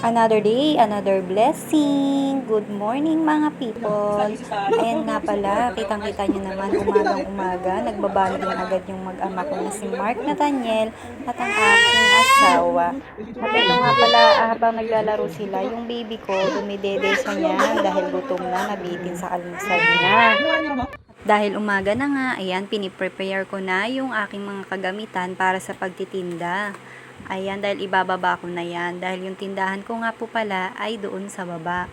Another day, another blessing. Good morning mga people. Ayan nga pala, kitang-kita nyo naman umagang-umaga. Nagbabanding agad yung mag-ama ko na si Mark Nathaniel at ang aking asawa. At ito nga pala, habang naglalaro sila, yung baby ko, dumidede siya niya dahil gutom na, nabitin sa almusal niya. Dahil umaga na nga, ayan, piniprepare ko na yung aking mga kagamitan para sa pagtitinda. Ayan, dahil ibababa ko na yan. Dahil yung tindahan ko nga po pala ay doon sa baba.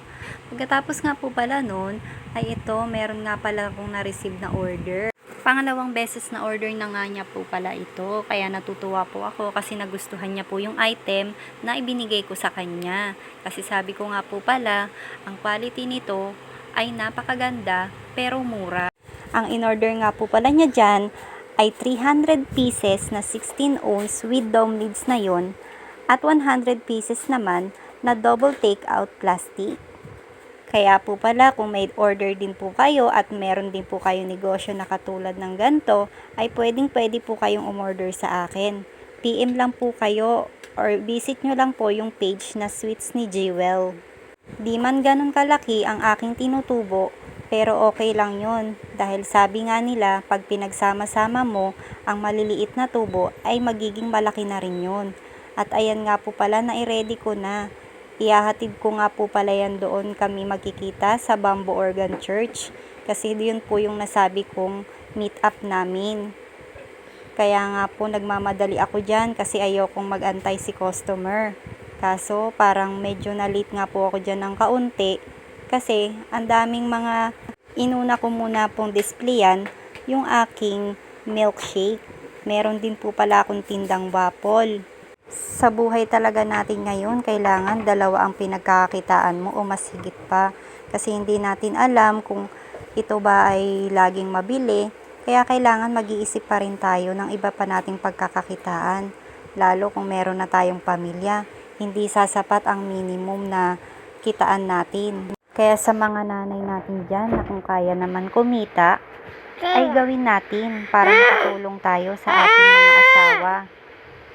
Pagkatapos nga po pala noon, ay ito, meron nga pala akong na-receive na order. Pangalawang beses na order na nga niya po pala ito. Kaya natutuwa po ako kasi nagustuhan niya po yung item na ibinigay ko sa kanya. Kasi sabi ko nga po pala, ang quality nito ay napakaganda pero mura. Ang in-order nga po pala niya dyan ay 300 pieces na 16 ounce with dome lids na yon at 100 pieces naman na double take-out plastic. Kaya po pala kung may order din po kayo at meron din po kayo negosyo na katulad ng ganito, ay pwede po kayong umorder sa akin. PM lang po kayo or visit nyo lang po yung page na Sweets ni Jewel. Di man ganun kalaki ang aking tinutubo, pero okay lang yun. Dahil sabi nga nila, pag pinagsama-sama mo, ang maliliit na tubo ay magiging malaki na rin yun. At ayan nga po pala, na-ready ko na. Ihahatid ko nga po pala yan doon kami magkikita sa Bamboo Organ Church. Kasi yun po yung nasabi kong meet up namin. Kaya nga po nagmamadali ako dyan kasi ayokong mag-antay si customer. Kaso parang medyo na-late nga po ako dyan ng kaunti. Kasi ang daming mga inuna ko muna pong displayan yung aking milkshake. Meron din po pala akong tindang waffle. Sa buhay talaga natin ngayon, kailangan dalawa ang pinagkakakitaan mo o mas higit pa. Kasi hindi natin alam kung ito ba ay laging mabili. Kaya kailangan mag-iisip pa rin tayo ng iba pa nating pagkakakitaan. Lalo kung meron na tayong pamilya, hindi sasapat ang minimum na kitaan natin. Kaya sa mga nanay natin dyan na kung kaya naman kumita, ay gawin natin para makatulong tayo sa ating mga asawa.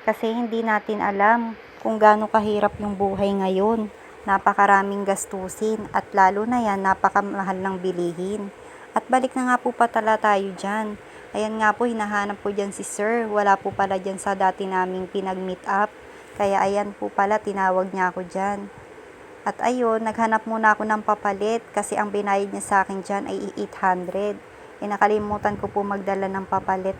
Kasi hindi natin alam kung gaano kahirap yung buhay ngayon. Napakaraming gastusin at lalo na yan, napakamahal ng bilihin. At balik na nga po patala tayo dyan. Ayan nga po, hinahanap po dyan si Sir. Wala po pala dyan sa dati naming pinag-meet up. Kaya ayan po pala, tinawag niya ako dyan. At ayun, naghanap muna ako ng papalit kasi ang binayad niya sa akin dyan ay 800. Nakalimutan ko po magdala ng papalit.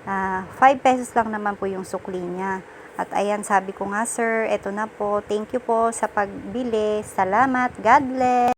5 pesos lang naman po yung sukli niya. At ayan, sabi ko nga, Sir, eto na po. Thank you po sa pagbili. Salamat. God bless.